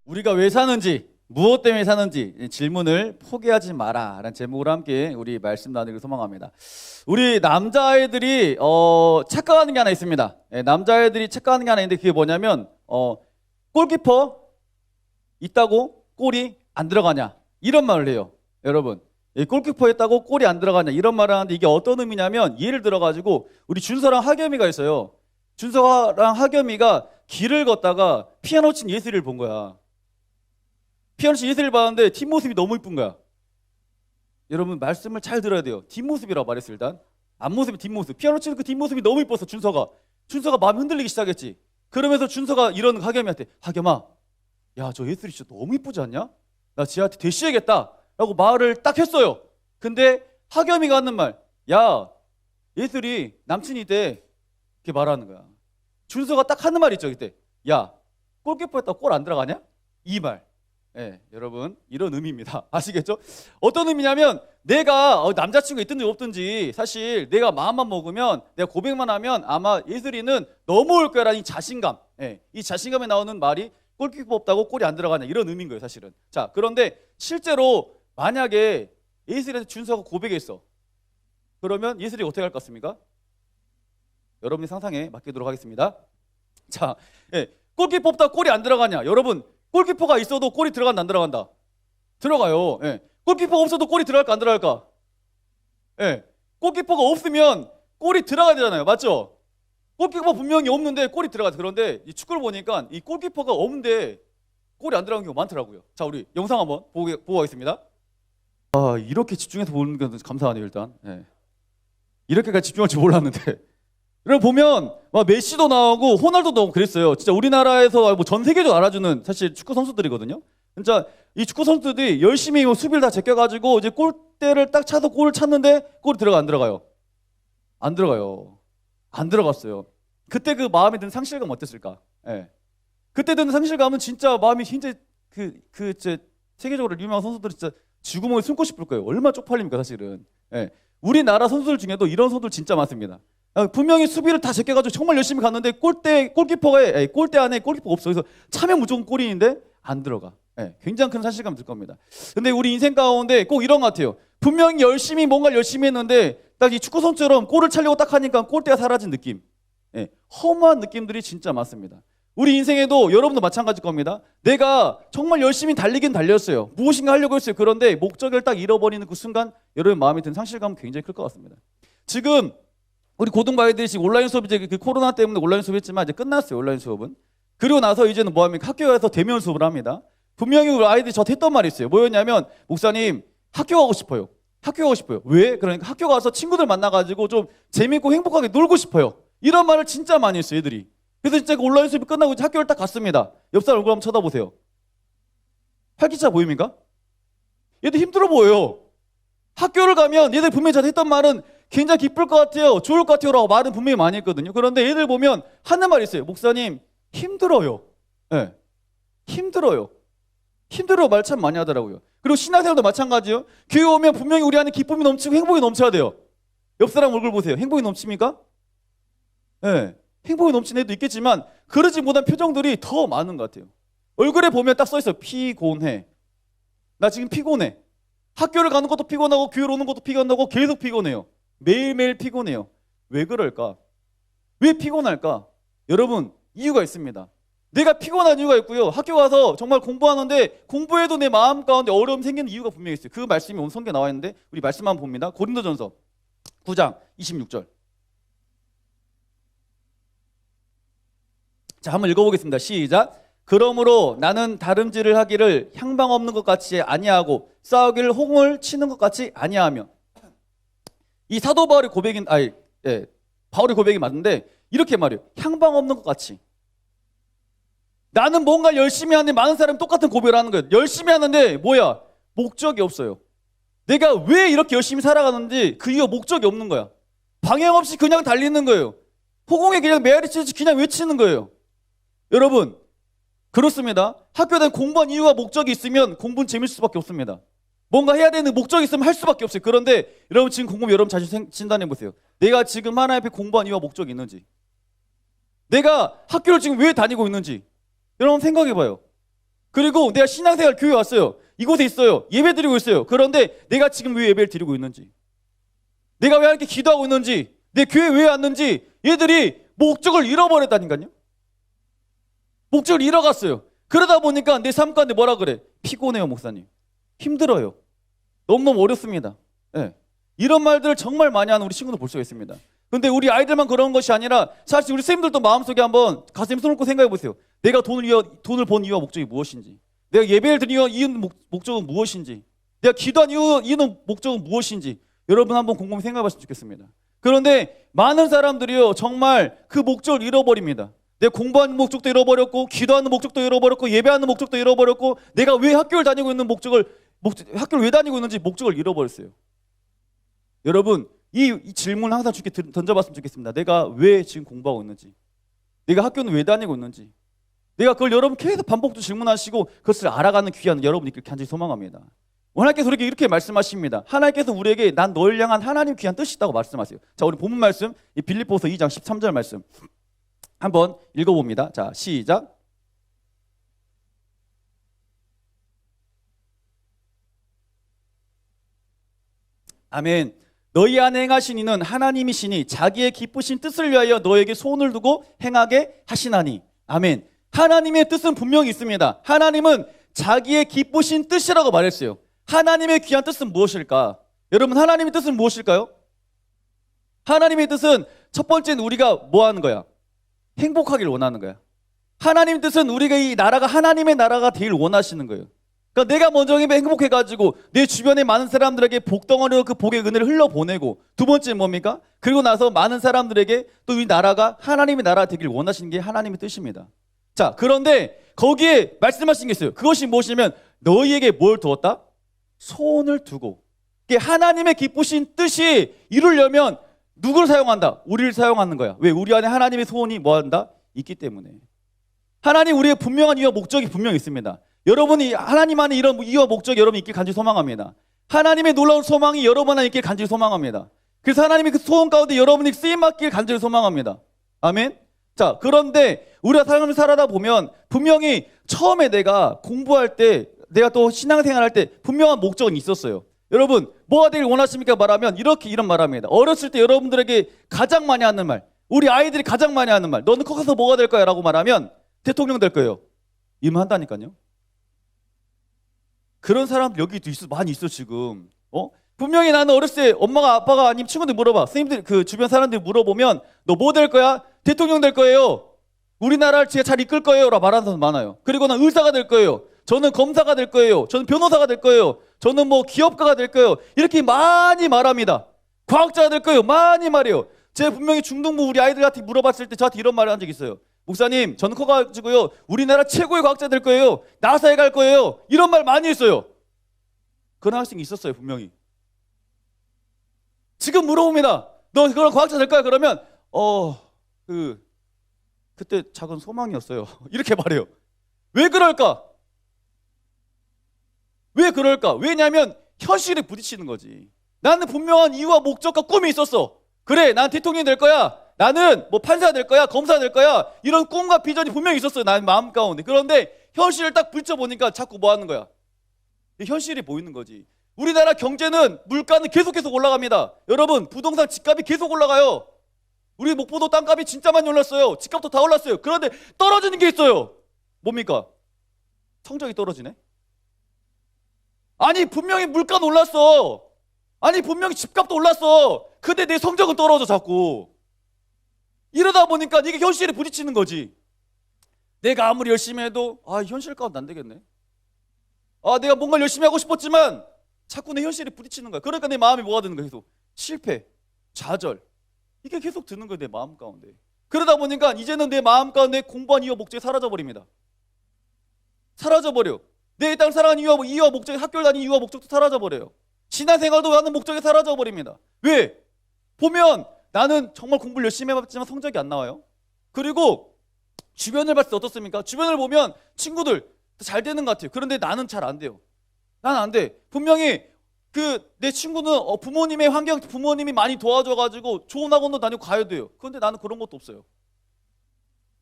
우리가 왜 사는지, 무엇 때문에 사는지 질문을 포기하지 마라 라는 제목으로 함께 우리 말씀 나누기를 소망합니다. 우리 남자애들이 착각하는 게 하나 있습니다. 남자애들이 착각하는 게 하나 있는데 그게 뭐냐면 골키퍼 있다고 골이 안 들어가냐 이런 말을 해요. 여러분, 골키퍼 있다고 골이 안 들어가냐 이런 말을 하는데 이게 어떤 의미냐면, 예를 들어가지고 우리 준서랑 하겸이가 있어요. 준서랑 하겸이가 길을 걷다가 피아노 친 예슬이를 본 거야. 피아노 친 예슬이를 봤는데 뒷모습이 너무 이쁜 거야. 여러분, 말씀을 잘 들어야 돼요. 뒷모습이라고 말했어요. 일단 앞모습이 뒷모습. 피아노 치는 그 뒷모습이 너무 이뻐서 준서가 마음이 흔들리기 시작했지. 그러면서 준서가 이런 하겸이한테, 하겸아, 야, 저 예슬이 진짜 너무 이쁘지 않냐? 나 지한테 대시해야겠다 라고 말을 딱 했어요. 근데 하겸이가 하는 말, 야, 예슬이 남친이 돼, 이렇게 말하는 거야. 준서가 딱 하는 말이 있죠. 그때, 야, 골키퍼 했다고 골 안 들어가냐? 이 말. 여러분, 이런 의미입니다. 아시겠죠? 어떤 의미냐면, 내가 남자친구가 있든지 없든지 사실 내가 마음만 먹으면, 내가 고백만 하면 아마 예슬이는 넘어올 거라는 이 자신감, 이 자신감에 나오는 말이 골키퍼 없다고 골이 안 들어가냐 이런 의미인 거예요, 사실은. 자, 그런데 실제로 만약에 예슬이한테 준서가 고백했어. 그러면 예슬이가 어떻게 할 것 같습니까? 여러분의 상상에 맡기도록 하겠습니다. 자, 골키퍼 없다고 골이 안 들어가냐? 여러분, 골키퍼가 있어도 골이 들어간다 안 들어간다? 들어가요. 골키퍼가 없어도 골이 들어갈까 안 들어갈까? 골키퍼가 없으면 골이 들어가야 되잖아요. 맞죠? 골키퍼 분명히 없는데 골이 들어가죠. 그런데 이 축구를 보니까 이 골키퍼가 없는데 골이 안 들어가는 경우가 많더라고요. 자, 우리 영상 한번 보고 가겠습니다. 아, 이렇게 집중해서 보는 게 감사하네요. 일단 이렇게까지 집중할 줄 몰랐는데. 여러분 보면 메시도 나오고 호날두도 나오고 그랬어요. 진짜 우리나라에서 뭐 전 세계적으로 알아주는 사실 축구 선수들이거든요. 진짜 이 축구 선수들이 열심히 수비를 다 제껴가지고 이제 골대를 딱 차서 골을 찼는데 골이 들어가 안 들어가요? 안 들어가요. 안 들어갔어요. 그때 그 마음에 드는 상실감 어땠을까? 그때 드는 상실감은 진짜 마음이 진짜 세계적으로 유명한 선수들이 진짜 쥐구멍에 숨고 싶을 거예요. 얼마나 쪽팔립니까 사실은. 우리나라 선수들 중에도 이런 선수들 진짜 많습니다. 분명히 수비를 다 제껴가지고 정말 열심히 갔는데 골대 안에 골키퍼가 없어. 그래서 차면 무조건 골인데 안 들어가. 굉장히 큰 상실감 들 겁니다. 근데 우리 인생 가운데 꼭 이런 것 같아요. 분명히 뭔가 열심히 했는데 딱 이 축구 선수처럼 골을 차려고 딱 하니까 골대가 사라진 느낌. 허무한 느낌들이 진짜 많습니다. 우리 인생에도 여러분도 마찬가지일 겁니다. 내가 정말 열심히 달리긴 달렸어요. 무엇인가 하려고 했어요. 그런데 목적을 딱 잃어버리는 그 순간 여러분 마음에 든 상실감은 굉장히 클 것 같습니다. 지금 우리 고등부아이들이 지금 온라인 수업, 이제 그 코로나 때문에 온라인 수업했지만 이제 끝났어요. 온라인 수업은. 그리고 나서 이제는 뭐 합니까? 학교에서 대면 수업을 합니다. 분명히 우리 아이들이 저한테 했던 말이 있어요. 뭐였냐면, 목사님, 학교 가고 싶어요. 학교 가고 싶어요. 왜? 그러니까 학교 가서 친구들 만나가지고 좀 재밌고 행복하게 놀고 싶어요. 이런 말을 진짜 많이 했어요, 애들이. 그래서 진짜 그 온라인 수업이 끝나고 이제 학교를 딱 갔습니다. 옆 사람 얼굴 한번 쳐다보세요. 활기차 보입니까? 얘들 힘들어 보여요. 학교를 가면 얘들 분명히 저한테 했던 말은 굉장히 기쁠 것 같아요, 좋을 것 같아요 라고 말은 분명히 많이 했거든요. 그런데 얘들 보면 하는 말이 있어요. 목사님, 힘들어요. 힘들어요 말 참 많이 하더라고요. 그리고 신앙생활도 마찬가지예요. 교회 오면 분명히 우리 안에 기쁨이 넘치고 행복이 넘쳐야 돼요. 옆 사람 얼굴 보세요. 행복이 넘칩니까? 행복이 넘치는 애도 있겠지만 그러지 못한 표정들이 더 많은 것 같아요. 얼굴에 보면 딱 써있어요. 피곤해. 나 지금 피곤해. 학교를 가는 것도 피곤하고 교회를 오는 것도 피곤하고 계속 피곤해요. 매일매일 피곤해요. 왜 그럴까? 왜 피곤할까? 여러분, 이유가 있습니다. 내가 피곤한 이유가 있고요. 학교 가서 정말 공부하는데 공부해도 내 마음 가운데 어려움이 생기는 이유가 분명히 있어요. 그 말씀이 오늘 성경에 나와 있는데 우리 말씀 한번 봅니다. 고린도전서 9장 26절. 자, 한번 읽어보겠습니다. 시작. 그러므로 나는 다름질을 하기를 향방 없는 것 같이 아니하고 싸우기를 홍을 치는 것 같이 아니하며. 이 사도 바울의 바울의 고백이 맞는데 이렇게 말해요. 향방 없는 것 같이. 나는 뭔가 열심히 하는데 많은 사람이 똑같은 고백을 하는 거예요. 열심히 하는데 뭐야? 목적이 없어요. 내가 왜 이렇게 열심히 살아가는지 그 이유가 목적이 없는 거야. 방향 없이 그냥 달리는 거예요. 호공에 그냥 메아리 치듯이 그냥 외치는 거예요. 여러분, 그렇습니다. 학교에 대한 공부한 이유와 목적이 있으면 공부는 재밌을 수밖에 없습니다. 뭔가 해야 되는 목적이 있으면 할 수밖에 없어요. 그런데 여러분 지금 공부하면 여러분 자신 진단해 보세요. 내가 지금 하나님 앞에 공부한 이유와 목적이 있는지, 내가 학교를 지금 왜 다니고 있는지 여러분 생각해 봐요. 그리고 내가 신앙생활 교회 왔어요. 이곳에 있어요. 예배 드리고 있어요. 그런데 내가 지금 왜 예배를 드리고 있는지, 내가 왜 이렇게 기도하고 있는지, 내 교회 왜 왔는지 얘들이 목적을 잃어버렸다니까요. 목적을 잃어갔어요. 그러다 보니까 내 삶 가운데 뭐라 그래? 피곤해요, 목사님. 힘들어요. 너무너무 어렵습니다. 네. 이런 말들을 정말 많이 하는 우리 친구들 볼 수가 있습니다. 근데 우리 아이들만 그런 것이 아니라 사실 우리 선생님들도 마음속에 한번 가슴에 손을 얹고 생각해 보세요. 내가 돈을 번 이유와 목적이 무엇인지, 내가 예배를 드리는 이유는 목적은 무엇인지, 내가 기도한 이유는 목적은 무엇인지 여러분 한번 곰곰이 생각해 봤으면 좋겠습니다. 그런데 많은 사람들이요 정말 그 목적을 잃어버립니다. 내가 공부하는 목적도 잃어버렸고, 기도하는 목적도 잃어버렸고, 예배하는 목적도 잃어버렸고, 내가 왜 학교를 다니고 있는 학교를 왜 다니고 있는지 목적을 잃어버렸어요. 여러분 이 질문을 항상 주께 던져봤으면 좋겠습니다. 내가 왜 지금 공부하고 있는지, 내가 학교는 왜 다니고 있는지, 내가 그걸 여러분 계속 반복적으로 질문하시고 그것을 알아가는 귀한 여러분이 있길 간절히 소망합니다. 하나님께서 우리에게 이렇게 말씀하십니다. 하나님께서 우리에게 난 너를 향한 하나님 귀한 뜻이 있다고 말씀하세요. 자, 우리 본문 말씀 이 빌립보서 2장 13절 말씀 한번 읽어봅니다. 자, 시작. 아멘. 너희 안에 행하신 이는 하나님이시니 자기의 기쁘신 뜻을 위하여 너에게 소원을 두고 행하게 하시나니. 아멘. 하나님의 뜻은 분명히 있습니다. 하나님은 자기의 기쁘신 뜻이라고 말했어요. 하나님의 귀한 뜻은 무엇일까? 여러분 하나님의 뜻은 무엇일까요? 하나님의 뜻은 첫 번째는 우리가 뭐 하는 거야? 행복하길 원하는 거야. 하나님의 뜻은 우리가 이 나라가 하나님의 나라가 되길 원하시는 거예요. 그러니까 내가 먼저 행복해가지고 내 주변에 많은 사람들에게 복덩어리로 그 복의 은혜를 흘려보내고, 두 번째는 뭡니까? 그리고 나서 많은 사람들에게 또 이 나라가 하나님의 나라가 되길 원하시는 게 하나님의 뜻입니다. 자, 그런데 거기에 말씀하신 게 있어요. 그것이 무엇이냐면 너희에게 뭘 두었다? 소원을 두고. 이게 하나님의 기쁘신 뜻이 이루려면 누구를 사용한다? 우리를 사용하는 거야. 왜? 우리 안에 하나님의 소원이 뭐 한다? 있기 때문에. 하나님 우리의 분명한 이유와 목적이 분명히 있습니다. 여러분이 하나님 안에 이런 이유와 목적이 여러분 있길 간절히 소망합니다. 하나님의 놀라운 소망이 여러분 안에 있길 간절히 소망합니다. 그래서 하나님의 그 소원 가운데 여러분이 쓰임받길 간절히 소망합니다. 아멘. 자, 그런데 우리가 삶을 살아다 보면 분명히 처음에 내가 공부할 때, 내가 또 신앙생활할 때 분명한 목적은 있었어요. 여러분 뭐가 되길 원하십니까? 말하면 이런 말합니다. 어렸을 때 여러분들에게 가장 많이 하는 말, 우리 아이들이 가장 많이 하는 말, 너는 커서 뭐가 될 거야? 라고 말하면 대통령 될 거예요. 이러면 한다니까요. 그런 사람들 여기 많이 있어 지금. 분명히 나는 어렸을 때 엄마가 아빠가 아니면 친구들 물어봐. 선생님들 그 주변 사람들이 물어보면 너 뭐 될 거야? 대통령 될 거예요. 우리나라를 제가 잘 이끌 거예요. 라고 말하는 사람 많아요. 그리고 난 의사가 될 거예요. 저는 검사가 될 거예요. 저는 변호사가 될 거예요. 저는 뭐 기업가가 될 거예요. 이렇게 많이 말합니다. 과학자가 될 거예요. 많이 말해요. 제가 분명히 중등부 우리 아이들한테 물어봤을 때 저한테 이런 말을 한 적이 있어요. 목사님 저는 커가지고요 우리나라 최고의 과학자 될 거예요. 나사에 갈 거예요. 이런 말 많이 했어요. 그런 학생이 있었어요. 분명히. 지금 물어봅니다. 너 그런 과학자 될 거야? 그러면 그때 작은 소망이었어요. 이렇게 말해요. 왜 그럴까? 왜 그럴까? 왜냐하면 현실에 부딪히는 거지. 나는 분명한 이유와 목적과 꿈이 있었어. 그래, 난 대통령이 될 거야. 나는 뭐 판사가 될 거야. 검사가 될 거야. 이런 꿈과 비전이 분명히 있었어요. 나의 마음 가운데. 그런데 현실을 딱 부딪혀보니까 자꾸 뭐 하는 거야? 현실이 보이는 거지. 우리나라 경제는 물가는 계속 올라갑니다. 여러분 부동산 집값이 계속 올라가요. 우리 목포도 땅값이 진짜 많이 올랐어요. 집값도 다 올랐어요. 그런데 떨어지는 게 있어요. 뭡니까? 성적이 떨어지네. 아니 분명히 물가는 올랐어. 아니 분명히 집값도 올랐어. 근데 내 성적은 떨어져 자꾸. 이러다 보니까 이게 현실에 부딪히는 거지. 내가 아무리 열심히 해도 현실 가운데 안 되겠네. 내가 뭔가 열심히 하고 싶었지만 자꾸 내 현실에 부딪히는 거야. 그러니까 내 마음이 뭐가 드는 거야? 계속 실패, 좌절. 이게 계속 드는 거야 내 마음 가운데. 그러다 보니까 이제는 내 마음 가운데 공부한 이유와 목적이 사라져버립니다. 사라져버려. 내 땅 살아가는 이유와 목적이, 학교를 다니는 이유와 목적도 사라져버려요. 신앙생활도 하는 목적이 사라져버립니다. 왜? 보면 나는 정말 공부를 열심히 해봤지만 성적이 안 나와요. 그리고 주변을 봤을 때 어떻습니까? 주변을 보면 친구들 잘 되는 것 같아요. 그런데 나는 잘 안 돼요. 난 안 돼. 분명히 내 친구는 부모님의 환경, 부모님이 많이 도와줘가지고 좋은 학원도 다니고 가야 돼요. 그런데 나는 그런 것도 없어요.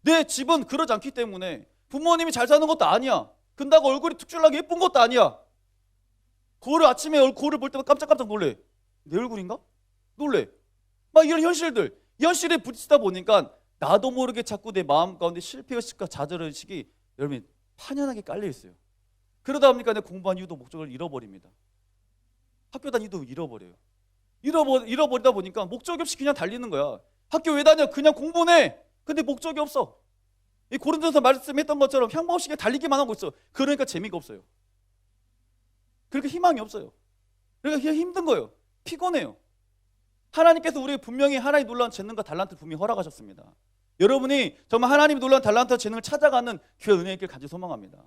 내 집은 그러지 않기 때문에 부모님이 잘 사는 것도 아니야. 근다고 얼굴이 특출나게 예쁜 것도 아니야. 거울을 아침에 거울을 볼 때마다 깜짝깜짝 놀래. 내 얼굴인가? 놀래. 막 이런 현실들, 이 현실에 부딪히다 보니까 나도 모르게 자꾸 내 마음 가운데 실패의식과 좌절의식이 여러분 판연하게 깔려 있어요. 그러다 보니까 내 공부한 이유도 목적을 잃어버립니다. 학교 다니도 잃어버려요. 잃어버리다 보니까 목적이 없이 그냥 달리는 거야. 학교 왜 다녀? 그냥 공부네. 근데 목적이 없어. 이 고린도서 말씀했던 것처럼 향방 없이 그냥 달리기만 하고 있어. 그러니까 재미가 없어요. 그러니까 희망이 없어요. 그러니까 그냥 힘든 거예요. 피곤해요. 하나님께서 우리에게 분명히 하나님의 놀라운 재능과 달란트를 분명히 허락하셨습니다. 여러분이 정말 하나님의 놀라운 달란트와 재능을 찾아가는 귀한 은혜의 길 간절히 소망합니다.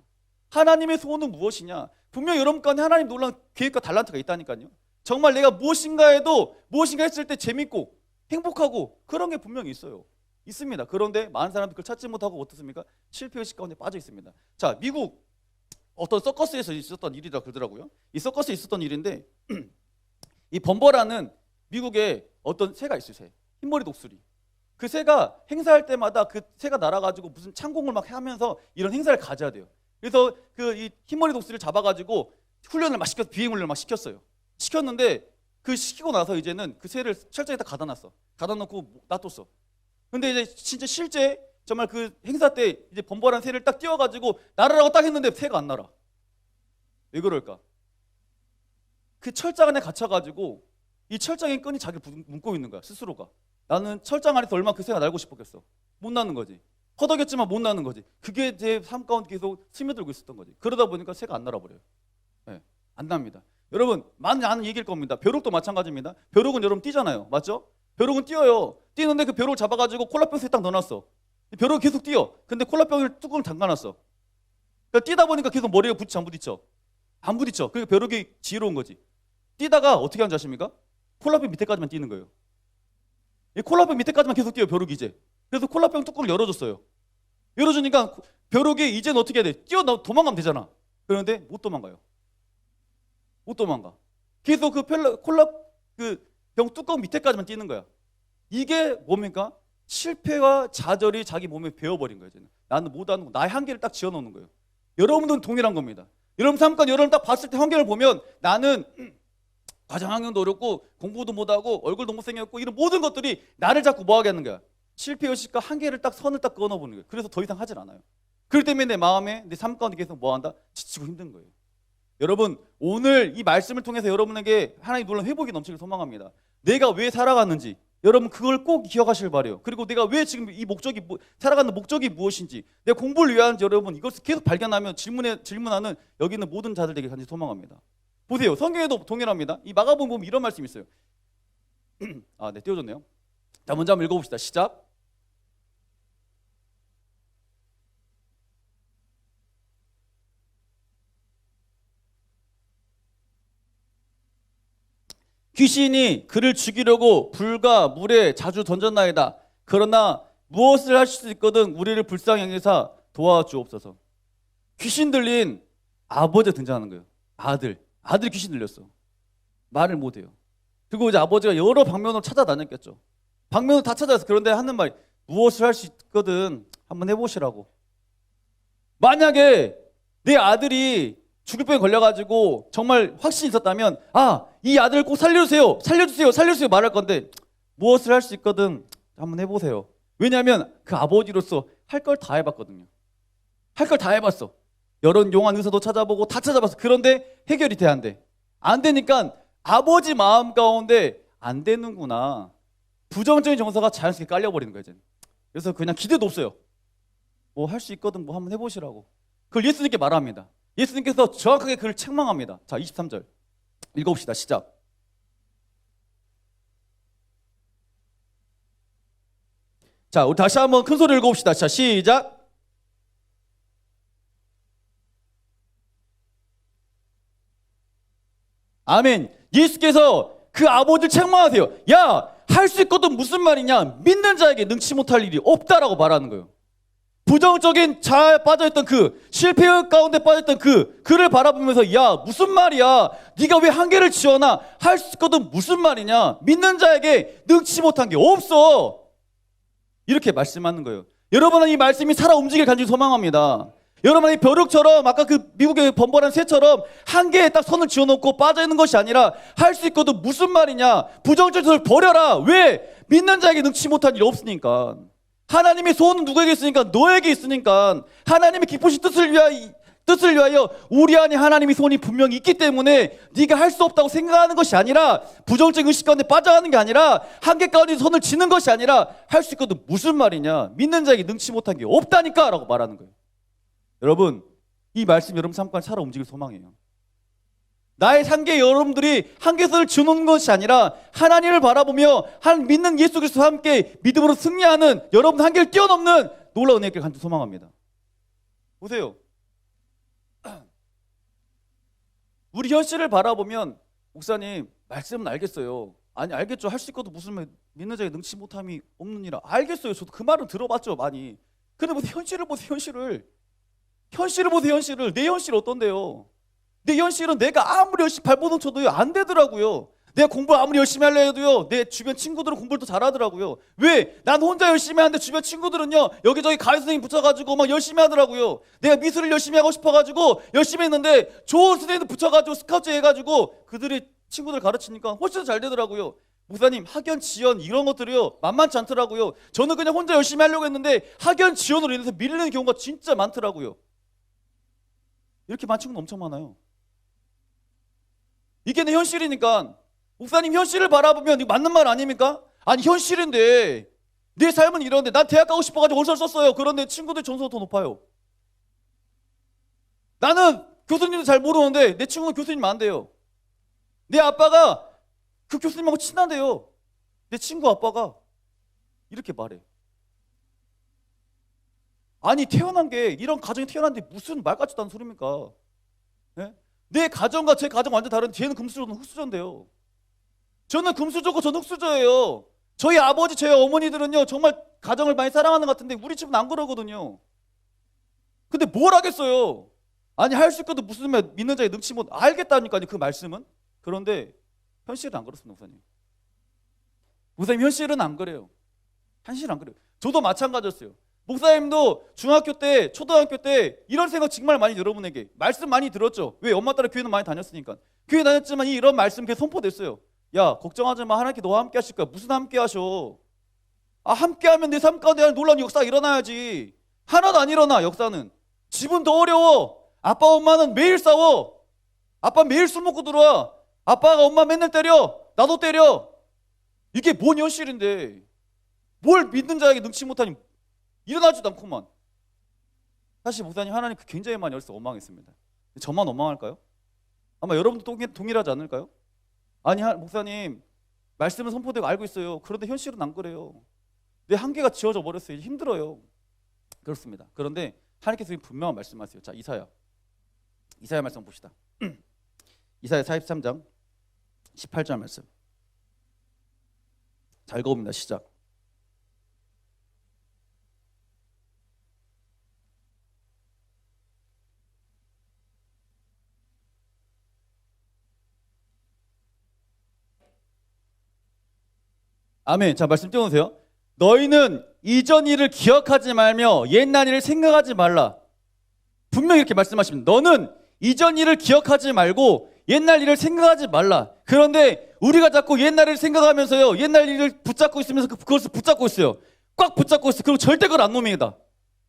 하나님의 소원은 무엇이냐? 분명히 여러분 가운데 하나님의 놀라운 계획과 달란트가 있다니까요. 정말 내가 무엇인가 했을 때 재밌고 행복하고 그런 게 분명히 있어요. 있습니다. 그런데 많은 사람들이 그걸 찾지 못하고 어떻습니까? 실패의식 가운데 빠져 있습니다. 자, 미국 어떤 서커스에서 있었던 일이라 그러더라고요. 이 서커스에 있었던 일인데 이 범버라는 미국에 어떤 새가 있어요. 새. 흰머리 독수리. 그 새가 행사할 때마다 그 새가 날아가지고 무슨 창공을 막 하면서 이런 행사를 가져야 돼요. 그래서 그 이 흰머리 독수리를 잡아가지고 훈련을 막 시켰어. 비행 훈련을 막 시켰어요. 시켰는데 그 시키고 나서 이제는 그 새를 철장에다 가둬놨어. 가둬놓고 놔뒀어. 근데 이제 진짜 실제 정말 그 행사 때 이제 범버란 새를 딱 띄워가지고 날아라고 딱 했는데 새가 안 날아. 왜 그럴까? 그 철장 안에 갇혀가지고 이 철장의 끈이 자기를 묶고 있는 거야. 스스로가. 나는 철장 안에서 얼마나 그 새가 날고 싶었겠어. 못 나는 거지. 허덕였지만 못 나는 거지. 그게 제 삶 가운데 계속 스며들고 있었던 거지. 그러다 보니까 새가 안 날아버려요. 네, 안 납니다. 여러분 많이 아는 얘기일 겁니다. 벼룩도 마찬가지입니다. 벼룩은 여러분 뛰잖아요. 맞죠? 벼룩은 뛰어요. 뛰는데 그 벼룩을 잡아가지고 콜라병 속에 딱 넣어놨어. 벼룩이 계속 뛰어. 근데 콜라병을 뚜껑을 잠가놨어. 그러니까 뛰다 보니까 계속 머리에 안 부딪혀. 안 부딪혀. 그러니까 벼룩이 지혜로운 거지. 뛰다가 어떻게 하는지 아십니까? 콜라병 밑에까지만 뛰는 거예요. 이 콜라병 밑에까지만 계속 뛰어요. 벼룩이 이제. 그래서 콜라병 뚜껑을 열어줬어요. 열어주니까 벼룩이 이제는 어떻게 해야 돼? 도망가면 되잖아. 그런데 못 도망가요. 못 도망가. 계속 그 병 뚜껑 밑에까지만 뛰는 거야. 이게 뭡니까? 실패와 좌절이 자기 몸에 배어버린 거예요. 이제는. 나는 못하는 거. 나의 한계를 딱 지어놓는 거예요. 여러분들은 동일한 겁니다. 여러분 삶과 여러분 딱 봤을 때 한계를 보면 나는 가정 환경도 어렵고 공부도 못하고 얼굴도 못생겼고 이런 모든 것들이 나를 자꾸 뭐하게 하는 거야. 실패의식과 한계를 딱 선을 딱 그어놓는 거예요. 그래서 더 이상 하질 않아요. 그렇기 때문에 내 마음에 내 삶 가운데 계속 뭐한다? 지치고 힘든 거예요. 여러분 오늘 이 말씀을 통해서 여러분에게 하나님 놀라운 회복이 넘치길 소망합니다. 내가 왜 살아가는지 여러분 그걸 꼭 기억하시길 바라요. 그리고 내가 왜 지금 이 살아가는 목적이 무엇인지 내가 공부를 왜 하는지 여러분 이것을 계속 발견하면 질문하는 여기 있는 모든 자들 되게 간절히 소망합니다. 보세요. 성경에도 동일합니다. 이 마가복음 보면 이런 말씀이 있어요. 아, 네, 띄워줬네요. 자, 먼저 한번 읽어봅시다. 시작. 귀신이 그를 죽이려고 불과 물에 자주 던졌나이다. 그러나 무엇을 할 수 있거든 우리를 불쌍히 여기사 도와주옵소서. 귀신 들린 아버지가 등장하는 거예요. 아들이 귀신 들렸어. 말을 못해요. 그리고 이제 아버지가 여러 방면으로 찾아다녔겠죠. 방면을 다 찾아서 그런데 하는 말이 무엇을 할 수 있거든 한번 해보시라고. 만약에 내 아들이 죽을 병에 걸려가지고 정말 확신이 있었다면 이 아들을 꼭 살려주세요 말할 건데 무엇을 할 수 있거든 한번 해보세요. 왜냐하면 그 아버지로서 할 걸 다 해봤거든요. 할 걸 다 해봤어. 여러 용한 의사도 찾아보고 다 찾아봤어. 그런데 해결이 돼 안 돼? 안 되니까 아버지 마음 가운데 안 되는구나. 부정적인 정서가 자연스럽게 깔려버리는 거예요. 이제는. 그래서 그냥 기대도 없어요. 뭐 할 수 있거든 뭐 한번 해보시라고. 그걸 예수님께 말합니다. 예수님께서 정확하게 그를 책망합니다. 자, 23절 읽어봅시다. 시작. 자, 우리 다시 한번 큰 소리로 읽어봅시다. 자, 시작. 아멘. 예수께서 그 아버지를 책망하세요. 야, 할 수 있거든 무슨 말이냐? 믿는 자에게 능치 못할 일이 없다라고 말하는 거예요. 부정적인 자아에 빠져있던 실패 가운데 빠져있던 그를 바라보면서 야 무슨 말이야? 네가 왜 한계를 지어놔? 할 수 있거든 무슨 말이냐? 믿는 자에게 능치 못한 게 없어. 이렇게 말씀하는 거예요. 여러분은 이 말씀이 살아 움직일 간절히 소망합니다. 여러분, 이 벼룩처럼 아까 그 미국의 번번한 새처럼 한 개에 딱 선을 지어놓고 빠져있는 것이 아니라 할 수 있거든. 무슨 말이냐? 부정적인 것을 버려라. 왜? 믿는 자에게 능치 못한 일이 없으니까. 하나님의 소원은 누구에게 있으니까? 너에게 있으니까. 하나님의 기쁘신 뜻을 위하여 우리 안에 하나님의 소원이 분명히 있기 때문에 네가 할 수 없다고 생각하는 것이 아니라, 부정적인 의식 가운데 빠져가는 게 아니라, 한계 가운데 손을 지는 것이 아니라 할 수 있거든. 무슨 말이냐? 믿는 자에게 능치 못한 게 없다니까 라고 말하는 거예요. 여러분, 이 말씀 여러분 삶 가운데 살아 움직일 소망이에요. 나의 한계, 여러분들이 한계선을 지어놓는 것이 아니라 하나님을 바라보며 믿는 예수 그리스도와 함께 믿음으로 승리하는, 여러분 한계를 뛰어넘는 놀라운 은혜를 간절히 소망합니다. 보세요. 우리 현실을 바라보면, 목사님 말씀은 알겠어요. 아니 알겠죠. 할 수 있거든. 무슨 믿는 자에게 능치 못함이 없느니라. 알겠어요. 저도 그 말은 들어봤죠, 많이. 근데 보세요. 현실을 보세요. 현실을 보세요. 현실을. 내 현실이 어떤데요? 내 현실은 내가 아무리 열심히 발버둥 쳐도요, 안 되더라고요. 내가 공부 아무리 열심히 하려 해도요, 내 주변 친구들은 공부를 더 잘하더라고요. 왜? 난 혼자 열심히 하는데 주변 친구들은요, 여기저기 가요 선생님 붙여가지고 막 열심히 하더라고요. 내가 미술을 열심히 하고 싶어가지고 열심히 했는데 좋은 선생님들 붙여가지고 스카우트 해가지고 그들이 친구들 가르치니까 훨씬 더 잘 되더라고요. 목사님, 학연, 지연 이런 것들이요 만만치 않더라고요. 저는 그냥 혼자 열심히 하려고 했는데 학연, 지연으로 인해서 밀리는 경우가 진짜 많더라고요. 이렇게 많은 친구는 엄청 많아요. 이게 내 현실이니까. 목사님, 현실을 바라보면 이거 맞는 말 아닙니까? 아니 현실인데 내 삶은 이런데 난 대학 가고 싶어가지고 원서를 썼어요. 그런데 친구들 점수가 더 높아요. 나는 교수님도 잘 모르는데 내 친구는 교수님 안 돼요. 내 아빠가 그 교수님하고 친한데요, 내 친구 아빠가 이렇게 말해. 아니 태어난 게, 이런 가정이 태어났는데 무슨 말 같지도 않은 소리입니까? 네? 내 가정과 제 가정 완전 다른데 쟤는 금수저는 흑수저인데요. 저는 금수저고 저는 흑수저예요. 저희 아버지, 저희 어머니들은요 정말 가정을 많이 사랑하는 것 같은데 우리 집은 안 그러거든요. 근데 뭘 하겠어요? 아니 할 수 있거든. 무슨 말 믿는 자에 능치 못, 알겠다니까요 그 말씀은. 그런데 현실은 안 그렇습니다. 목사님 현실은 안 그래요. 현실은 안 그래요. 저도 마찬가지였어요. 목사님도 중학교 때, 초등학교 때 이런 생각 정말 많이 여러분에게 말씀 많이 들었죠. 왜? 엄마 따라 교회는 많이 다녔으니까. 교회 다녔지만 이런 말씀 계속 선포됐어요. 야 걱정하지 마. 하나님께 너와 함께 하실 거야. 무슨 함께 하셔? 아 함께하면 내 삶 가운데 놀라운 역사가 일어나야지. 하나도 안 일어나. 역사는. 집은 더 어려워. 아빠 엄마는 매일 싸워. 아빠 매일 술 먹고 들어와. 아빠가 엄마 맨날 때려. 나도 때려. 이게 뭔 현실인데 뭘 믿는 자에게 능치 못하니 일어나지도 않고만. 사실 목사님, 하나님 굉장히 많이 어렸을 때 원망했습니다. 저만 원망할까요? 아마 여러분도 동일하지 않을까요? 아니 목사님 말씀은 선포되고 알고 있어요. 그런데 현실은 안 그래요. 내 한계가 지어져 버렸어요. 힘들어요. 그렇습니다. 그런데 하나님께서 분명한 말씀하세요. 자, 이사야 말씀 봅시다. 이사야 43장 18절 말씀. 잘 읽어봅니다. 시작. 아멘. 자, 말씀 띄워놓으세요. 너희는 이전 일을 기억하지 말며 옛날 일을 생각하지 말라. 분명히 이렇게 말씀하십니다. 너는 이전 일을 기억하지 말고 옛날 일을 생각하지 말라. 그런데 우리가 자꾸 옛날 일을 생각하면서요, 옛날 일을 붙잡고 있으면서 그것을 붙잡고 있어요. 꽉 붙잡고 있어요. 그리고 절대 그걸 안 놈입니다.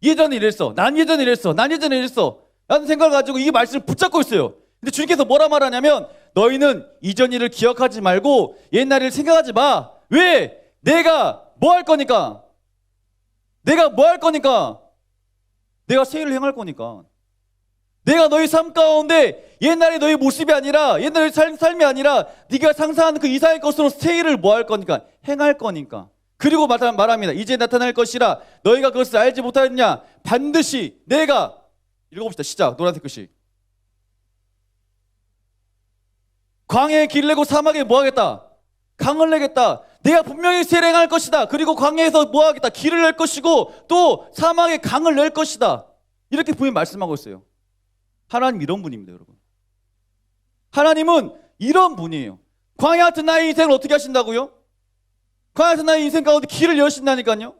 예전에 이랬어. 난 예전에 이랬어. 난 예전에 이랬어. 라는 생각을 가지고 이 말씀을 붙잡고 있어요. 근데 주님께서 뭐라 말하냐면, 너희는 이전 일을 기억하지 말고 옛날 일을 생각하지 마. 왜? 내가 뭐 할 거니까. 내가 뭐 할 거니까. 내가 새 일을 행할 거니까. 내가 너희 삶 가운데 옛날에 너희 모습이 아니라, 옛날의 삶이 아니라 네가 상상하는 그 이상의 것으로 새 일을 뭐 할 거니까. 행할 거니까. 그리고 말합니다. 이제 나타날 것이라 너희가 그것을 알지 못하느냐. 반드시 내가, 읽어봅시다. 시작. 노란색 글씨. 광야에 길을 내고 사막에 뭐 하겠다? 강을 내겠다. 내가 분명히 세례를 행할 것이다. 그리고 광야에서 뭐 하겠다? 길을 낼 것이고 또 사막에 강을 낼 것이다. 이렇게 분명히 말씀하고 있어요. 하나님 이런 분입니다, 여러분. 하나님은 이런 분이에요. 광야 같은 나의 인생을 어떻게 하신다고요? 광야 같은 나의 인생 가운데 길을 여신다니까요.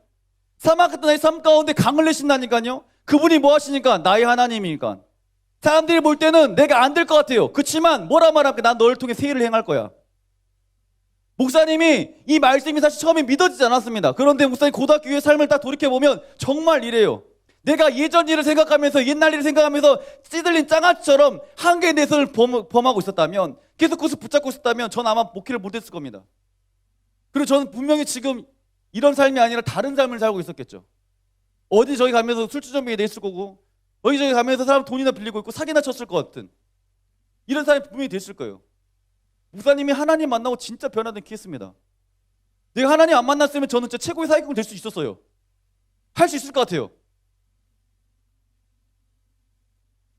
사막 같은 나의 삶 가운데 강을 내신다니까요. 그분이 뭐 하시니까? 나의 하나님이니까. 사람들이 볼 때는 내가 안 될 것 같아요. 그렇지만 뭐라 말합니까? 난 너를 통해 새 일을 행할 거야. 목사님이 이 말씀이 사실 처음에 믿어지지 않았습니다. 그런데 목사님 고등학교 의 삶을 딱 돌이켜보면 정말 이래요. 내가 예전 일을 생각하면서 옛날 일을 생각하면서 찌들린 장아찌처럼 한계의 내선을 범하고 있었다면, 계속 그것을 붙잡고 있었다면 전 아마 목회를 못했을 겁니다. 그리고 저는 분명히 지금 이런 삶이 아니라 다른 삶을 살고 있었겠죠. 어디 저기 가면서 술주정뱅이 돼 있을 거고, 어디 저기 가면서 사람 돈이나 빌리고 있고 사기나 쳤을 것 같은 이런 사람이 분명히 됐을 거예요. 목사님이 하나님 만나고 진짜 변화된 케이스입니다. 내가 하나님 안 만났으면 저는 진짜 최고의 사기꾼 될 수 있었어요. 할 수 있을 것 같아요.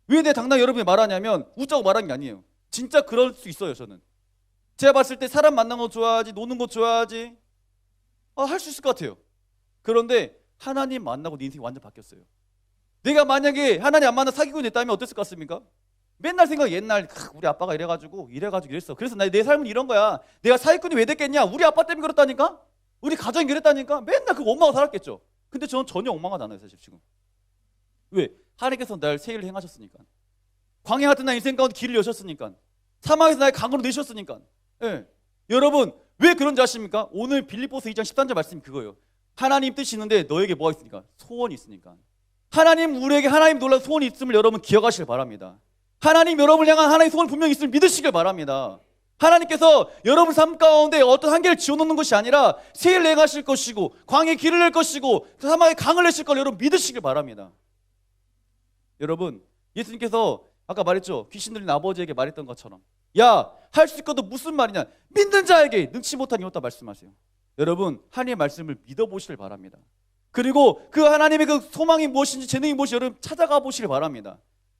왜 내가 당당히 여러분이 말하냐면 웃자고 말하는 게 아니에요. 진짜 그럴 수 있어요. 저는 제가 봤을 때 사람 만나는 거 좋아하지, 노는 거 좋아하지, 할 수 있을 것 같아요. 그런데 하나님 만나고 내 인생이 완전 바뀌었어요. 내가 만약에 하나님 안 만나 사기꾼이 됐다면 어땠을 것 같습니까? 맨날 생각, 옛날 우리 아빠가 이래가지고 이랬어. 그래서 내 삶은 이런 거야. 내가 사기꾼이 왜 됐겠냐? 우리 아빠 때문에 그렇다니까? 우리 가정이 그랬다니까? 맨날 그 원망하고 살았겠죠. 근데 저는 전혀 원망하지 않아요. 사실 지금. 왜? 하나님께서 날 새 일을 행하셨으니까. 광야 같은 날 인생 가운데 길을 여셨으니까. 사막에서 나의 강으로 내셨으니까. 예. 여러분 왜 그런지 아십니까? 오늘 빌립보서 2장 13절 말씀이 그거예요. 하나님 뜻이 있는데 너에게 뭐가 있으니까? 소원이 있으니까. 하나님, 우리에게 하나님 놀라운 소원이 있음을 여러분 기억하시길 바랍니다. 하나님, 여러분을 향한 하나님의 소원이 분명히 있음을 믿으시길 바랍니다. 하나님께서 여러분 삶 가운데 어떤 한계를 지어놓는 것이 아니라 새 일을 행하실 것이고 광야에 길을 낼 것이고 사막에 강을 내실 걸 여러분 믿으시길 바랍니다. 여러분, 예수님께서 아까 말했죠. 귀신 들린 아버지에게 말했던 것처럼, 야, 할 수 있거든 무슨 말이냐? 믿는 자에게 능치 못한 이었다 말씀하세요. 여러분, 하나님의 말씀을 믿어보시길 바랍니다. 그리고 그 하나님의 그 소망이 무엇인지, 재능이 무엇인지 여러분 찾아가 보시길 바랍니다.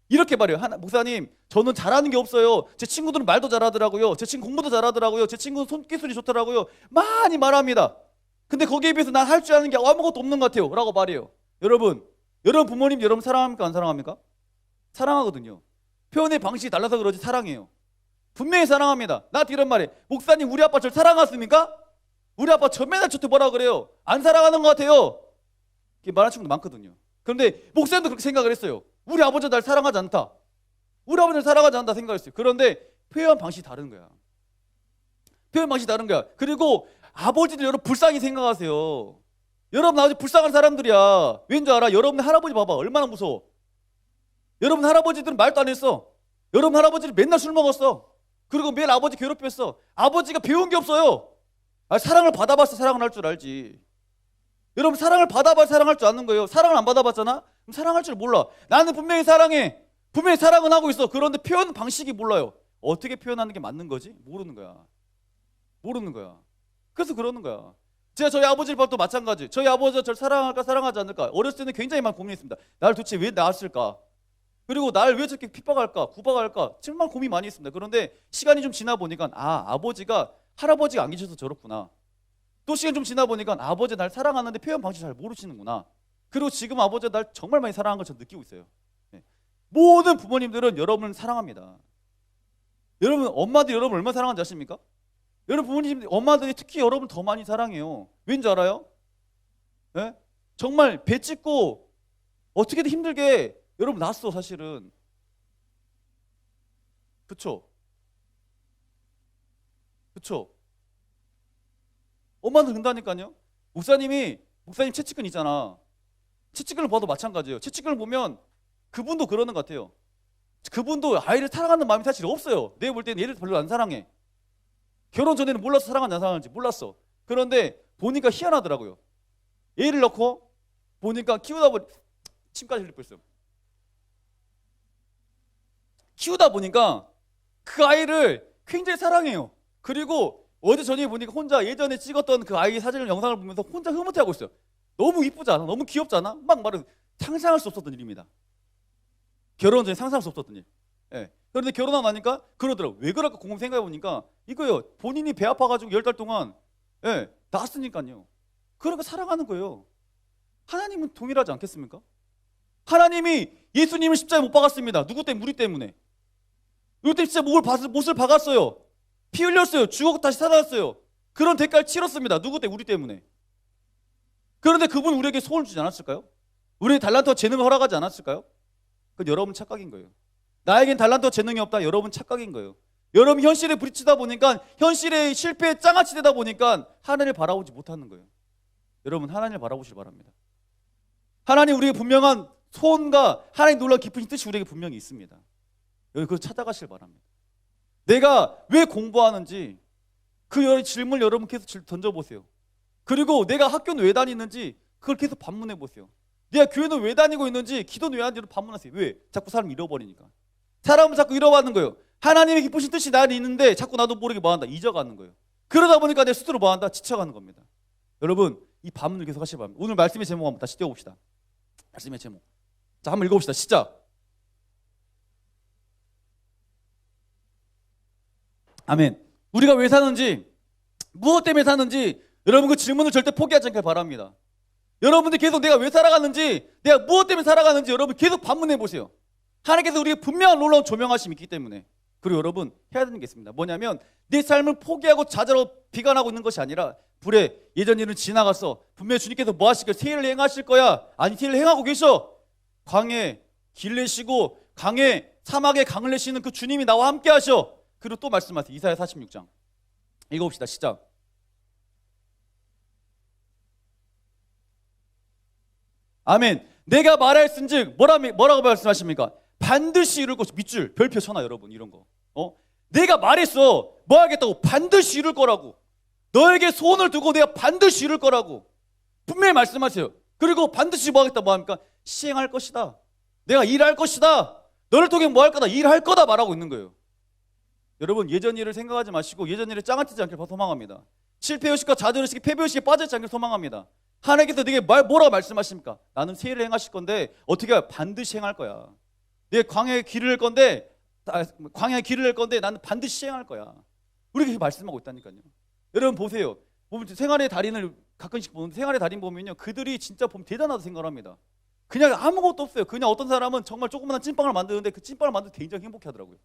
이렇게 말해요. 목사님, 저는 잘하는 게 없어요. 제 친구들은 말도 잘하더라고요. 제 친구 공부도 잘하더라고요. 제 친구는 손기술이 좋더라고요. 많이 말합니다. 근데 거기에 비해서 난 할 줄 아는 게 아무것도 없는 것 같아요 라고 말해요. 여러분 부모님 여러분 사랑합니까? 안 사랑합니까? 사랑하거든요. 표현의 방식이 달라서 그러지 사랑해요. 분명히 사랑합니다. 나한테 이런 말해. 목사님, 우리 아빠 저를 사랑하십니까? 우리 아빠 저 맨날 저한테 뭐라 그래요? 안 사랑하는 것 같아요. 이렇게 말하는 친구도 많거든요. 그런데 목사님도 그렇게 생각을 했어요. 우리 아버지가 날 사랑하지 않다. 우리 아버지를 사랑하지 않는다 생각했어요. 그런데 표현 방식이 다른 거야. 표현 방식이 다른 거야. 그리고 아버지들 여러분 불쌍히 생각하세요. 여러분 아버지 불쌍한 사람들이야. 왠지 알아? 여러분 할아버지 봐봐. 얼마나 무서워. 여러분 할아버지들은 말도 안 했어. 여러분 할아버지는 맨날 술 먹었어. 그리고 매일 아버지 괴롭혔어. 아버지가 배운 게 없어요. 사랑을 받아봤어. 사랑을 할 줄 알지. 여러분 사랑을 받아봐야 사랑할 줄 아는 거예요. 사랑을 안 받아봤잖아? 그럼 사랑할 줄 몰라. 나는 분명히 사랑해. 분명히 사랑은 하고 있어. 그런데 표현 방식이 몰라요. 어떻게 표현하는 게 맞는 거지? 모르는 거야. 모르는 거야. 그래서 그러는 거야. 제가 저희 아버지를 봐도 마찬가지. 저희 아버지가 저를 사랑할까 사랑하지 않을까? 어렸을 때는 굉장히 많이 고민했습니다. 나를 도대체 왜 낳았을까? 그리고 나를 왜 저렇게 핍박할까? 구박할까? 정말 고민 많이 했습니다. 그런데 시간이 좀 지나 보니까 아버지가 할아버지가 안 계셔서 저렇구나. 또 시간 좀 지나 보니까 아버지 날 사랑하는데 표현 방식 잘 모르시는구나. 그리고 지금 아버지가 날 정말 많이 사랑하는 걸 저는 느끼고 있어요. 네. 모든 부모님들은 여러분을 사랑합니다. 여러분 엄마들이 여러분 얼마나 사랑하는지 아십니까? 여러분 부모님, 엄마들이 특히 여러분 더 많이 사랑해요. 왠지 알아요? 네? 정말 배 찢고 어떻게든 힘들게 여러분 낳았어 사실은. 그쵸? 그쵸? 엄마는 그런다니까요. 목사님 채찍근 있잖아. 채찍근을 봐도 마찬가지예요. 채찍근을 보면 그분도 그러는 것 같아요. 그분도 아이를 사랑하는 마음이 사실 없어요. 내가 볼 때는 얘를 별로 안 사랑해. 결혼 전에는 몰랐어. 사랑하는지 안 사랑하는지 몰랐어. 그런데 보니까 희한하더라고요. 애를 낳고 보니까 키우다 보니 침까지 흘릴 뻔했어요. 키우다 보니까 그 아이를 굉장히 사랑해요. 그리고 어제 저녁에 보니까 혼자 예전에 찍었던 그 아이 사진을 영상을 보면서 혼자 흐뭇해하고 있어요. 너무 이쁘지 않아? 너무 귀엽지 않아? 막 말은 상상할 수 없었던 일입니다. 결혼 전에 상상할 수 없었던 일. 예. 그런데 결혼하고 나니까 그러더라고요. 왜 그럴까 곰곰 생각해보니까 이거예요. 본인이 배 아파가지고 10달 동안 낳았으니까요. 그러니까 사랑하는 거예요. 하나님은 동일하지 않겠습니까? 하나님이 예수님을 십자가에 못 박았습니다. 누구 때문에? 우리 때문에. 우리 때문에 진짜 못을 박았어요. 피 흘렸어요. 죽었고 다시 살아났어요. 그런 대가를 치렀습니다. 누구 때문에? 우리 때문에. 그런데 그분 우리에게 소원을 주지 않았을까요? 우리 달란트와 재능을 허락하지 않았을까요? 그건 여러분 착각인 거예요. 나에겐 달란트와 재능이 없다. 여러분 착각인 거예요. 여러분 현실에 부딪히다 보니까, 현실에 실패에 짱아치 되다 보니까 하나님을 바라보지 못하는 거예요. 여러분 하나님을 바라보시기 바랍니다. 하나님 우리의 분명한 소원과 하나님 놀라운 깊으신 뜻이 우리에게 분명히 있습니다. 여기 그걸 찾아가시길 바랍니다. 내가 왜 공부하는지 그 여러 질문을 여러분 계속 던져보세요. 그리고 내가 학교는 왜 다니는지 그걸 계속 반문해보세요. 내가 교회는 왜 다니고 있는지, 기도는 왜 하는지 반문하세요. 왜? 자꾸 사람 잃어버리니까. 사람은 자꾸 잃어가는 거예요. 하나님의 기쁘신 뜻이 나를 있는데 자꾸 나도 모르게 뭐한다? 잊어가는 거예요. 그러다 보니까 내 스스로 뭐한다? 지쳐가는 겁니다. 여러분 이 반문을 계속 하시기 바랍니다. 오늘 말씀의 제목 한번 다시 띄워봅시다. 말씀의 제목. 자, 한번 읽어봅시다. 시작. 아멘. 우리가 왜 사는지, 무엇 때문에 사는지 여러분 그 질문을 절대 포기하지 않길 바랍니다. 여러분들 계속 내가 왜 살아가는지, 내가 무엇 때문에 살아가는지 여러분 계속 반문해 보세요. 하나님께서 우리에게 분명한 놀라운 조명하심이 있기 때문에. 그리고 여러분 해야 되는 게 있습니다. 뭐냐면 내 삶을 포기하고 좌절하고 비관하고 있는 것이 아니라, 불에 예전 일은 지나갔어. 분명히 주님께서 뭐 하실 거야? 새 일을 행하실 거야. 아니 새 일을 행하고 계셔. 광해 길 내시고 강에 사막에 강을 내시는 그 주님이 나와 함께 하셔. 그리고 또 말씀하세요. 이사야 46장 읽어봅시다. 시작. 아멘. 내가 말하였은즉 뭐라고 말씀하십니까? 반드시 이룰 것이, 밑줄 별표 쳐놔 여러분. 이런 거 내가 말했어. 뭐 하겠다고? 반드시 이룰 거라고. 너에게 소원을 두고 내가 반드시 이룰 거라고 분명히 말씀하세요. 그리고 반드시 뭐 하겠다? 뭐 합니까? 시행할 것이다. 내가 일할 것이다. 너를 통해 뭐 할 거다? 일할 거다 말하고 있는 거예요. 여러분 예전 일을 생각하지 마시고 예전 일에 짱아치지 않길 소망합니다. 실패의식과 좌절의식이 패배의식에 빠지지 않길 소망합니다. 하나님께서 네게 뭐라고 말씀하십니까? 나는 새 일을 행하실 건데 어떻게 반드시 행할 거야. 내 광야에 길을 낼 건데, 광야에 길을 낼 건데 나는 반드시 시행할 거야. 우리가 이렇게 말씀하고 있다니까요. 여러분 보세요. 보면 생활의 달인을 가끔씩 보는데, 생활의 달인 보면요, 그들이 진짜 보면 대단하다고 생각합니다. 그냥 아무것도 없어요. 그냥 어떤 사람은 정말 조그만한 찐빵을 만드는데 그 찐빵을 만들 때 굉장히 행복해 하더라고요.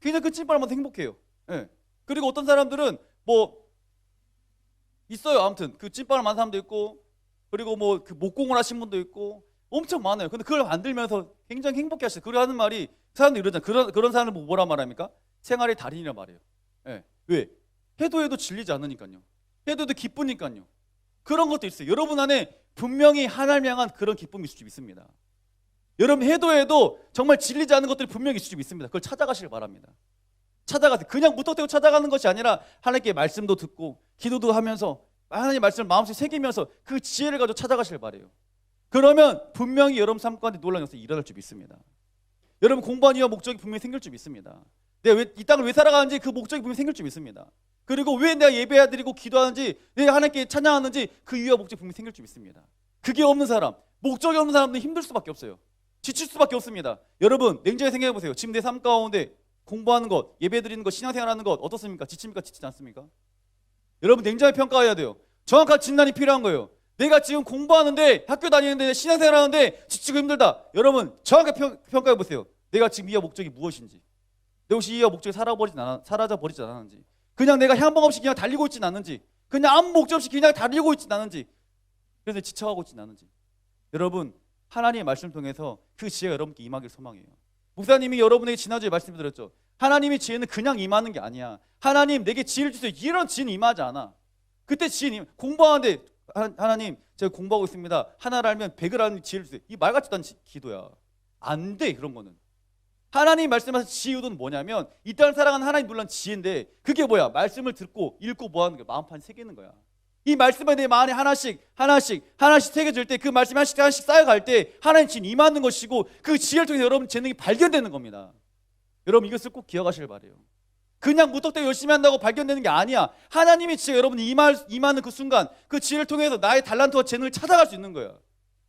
그냥 그 찐빵을 만들 때 행복해요. 예. 그리고 어떤 사람들은 뭐 있어요. 아무튼 그 찐빵을 만든 사람도 있고, 그리고 뭐 그 목공을 하신 분도 있고 엄청 많아요. 근데 그걸 만들면서 굉장히 행복해 하시죠. 그리고 하는 말이, 사람들이 이러잖아요. 그런 사람을 뭐라 말합니까? 생활의 달인이라 말해요. 예. 왜? 해도 질리지 않으니까요. 해도 기쁘니까요. 그런 것도 있어요. 여러분 안에 분명히 하나님 향한 그런 기쁨이 있을 줄 믿습니다. 여러분 해도 정말 질리지 않는 것들이 분명히 있을 줄 믿습니다. 그걸 찾아가시길 바랍니다. 찾아가세요. 그냥 무턱대고 찾아가는 것이 아니라 하나님께 말씀도 듣고 기도도 하면서 하나님의 말씀을 마음속에 새기면서 그 지혜를 가지고 찾아가시길 바래요. 그러면 분명히 여러분 삶 가운데 놀라운 것이 일어날 줄 믿습니다. 여러분 공부한 이유와 목적이 분명히 생길 줄 믿습니다. 내가 이 땅을 왜 살아가는지 그 목적이 분명히 생길 줄 믿습니다. 그리고 왜 내가 예배해야 드리고 기도하는지, 내가 하나님께 찬양하는지 그 이유와 목적이 분명히 생길 줄 믿습니다. 그게 없는 사람, 목적이 없는 사람들은 힘들 수밖에 없어요. 지칠 수밖에 없습니다. 여러분 냉정히 생각해 보세요. 지금 내 삶 가운데 공부하는 것, 예배 드리는 것, 신앙생활하는 것 어떻습니까? 지칩니까? 지치지 않습니까? 여러분 냉정히 평가해야 돼요. 정확한 진단이 필요한 거예요. 내가 지금 공부하는데, 학교 다니는데, 신앙생활하는데 지치고 힘들다. 여러분 정확하게 평가해 보세요. 내가 지금 이해와 목적이 무엇인지, 내 혹시 이해와 목적이 사라져 버리지 않았는지, 그냥 내가 향방 없이 그냥 달리고 있진 않는지, 그냥 아무 목적 없이 그냥 달리고 있진 않은지, 그래서 지쳐가고 있진 않은지. 여러분 하나님의 말씀을 통해서 그 지혜가 여러분께 임하길 소망해요. 목사님이 여러분에게 지난주에 말씀드렸죠. 하나님의 지혜는 그냥 임하는 게 아니야. 하나님 내게 지혜를 주세요. 이런 지혜는 임하지 않아. 그때 지혜는 공부하는데 하나님 제가 공부하고 있습니다. 하나를 알면 100을 아는 지혜를 주세요. 이 말같이 단 기도야. 안 돼. 그런 거는. 하나님이 말씀하신 지혜는 뭐냐면 이 땅을 살아가는 하나님 놀란 지혜인데, 그게 뭐야? 말씀을 듣고 읽고 뭐 하는 거야? 마음판에 새기는 거야. 이 말씀에 내 마음에 하나씩 새겨질 때, 그 말씀이 하나씩 쌓여갈 때 하나님 지혜는 임하는 것이고, 그 지혜를 통해서 여러분 재능이 발견되는 겁니다. 여러분 이것을 꼭 기억하시길 바래요. 그냥 무턱대고 열심히 한다고 발견되는 게 아니야. 하나님의 지혜가 여러분이 임하는 그 순간, 그 지혜를 통해서 나의 달란트와 재능을 찾아갈 수 있는 거야.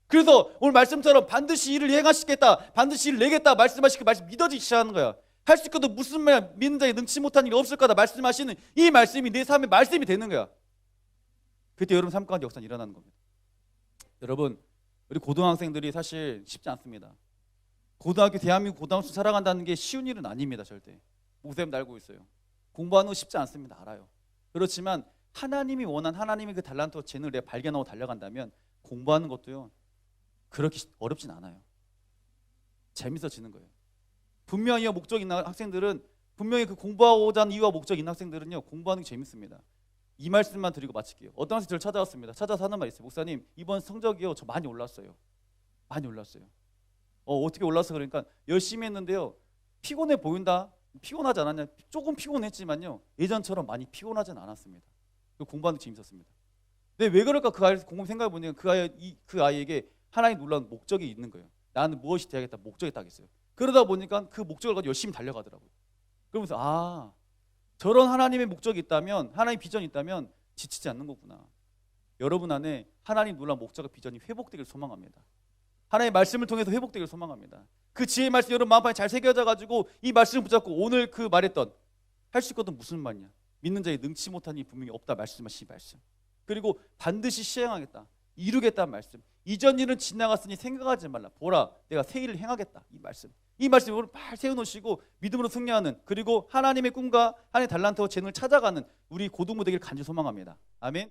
그래서 오늘 말씀처럼 반드시 일을 행하시겠다, 반드시 일을 내겠다 말씀하시고 그 말씀 믿어지기 시작하는 거야. 할 수 있거든 무슨 말 믿는 자에 능치 못한 일이 없을 거다 말씀하시는 이 말씀이 내 삶의 말씀이 되는 거야. 그때 여러분 삶 가운데 역사는 일어나는 겁니다. 여러분 우리 고등학생들이 사실 쉽지 않습니다. 고등학교, 대한민국 고등학교 살아간다는 게 쉬운 일은 아닙니다. 절대. 목사님도 알고 있어요. 공부하는 거 쉽지 않습니다. 알아요. 그렇지만 하나님이 원한 하나님의 그 달란트와 재능을 내가 발견하고 달려간다면 공부하는 것도요 그렇게 어렵진 않아요. 재밌어지는 거예요. 분명히 목적이 있는 학생들은, 분명히 그 공부하고자 하는 이유와 목적이 있는 학생들은요, 공부하는 게 재밌습니다. 이 말씀만 드리고 마칠게요. 어떤 학생이 저를 찾아왔습니다. 찾아서 하는 말이 있어요. 목사님, 이번 성적이요, 저 많이 올랐어요. 많이 올랐어요. 어떻게 올랐어? 그러니까 열심히 했는데요, 피곤해 보인다. 피곤하지 않았냐? 조금 피곤했지만요, 예전처럼 많이 피곤하진 않았습니다. 공부하는 게 재밌었습니다. 근데 왜 그럴까? 그 아이 곰곰이 생각해 보니까 그 아이에게 하나님 놀라운 목적이 있는 거예요. 나는 무엇이 돼야겠다, 목적이 딱 있어요. 그러다 보니까 그 목적을 가지고 열심히 달려가더라고요. 그러면서 저런 하나님의 목적이 있다면, 하나님의 비전이 있다면 지치지 않는 거구나. 여러분 안에 하나님 놀라운 목적과 비전이 회복되길 소망합니다. 하나님의 말씀을 통해서 회복되길 소망합니다. 그 지혜의 말씀 여러분 마음판에 잘 새겨져 가지고 이 말씀을 붙잡고 오늘 그 말했던 할 수 있거든 무슨 말이냐, 믿는 자의 능치 못한 이 분명히 없다 말씀하신 말씀, 그리고 반드시 시행하겠다, 이루겠다는 말씀, 이전 일은 지나갔으니 생각하지 말라, 보라 내가 새 일을 행하겠다, 이 말씀 여러분 발 세워놓으시고 믿음으로 승리하는, 그리고 하나님의 꿈과 하나님의 달란트와 재능을 찾아가는 우리 고등부 되기를 간절히 소망합니다. 아멘.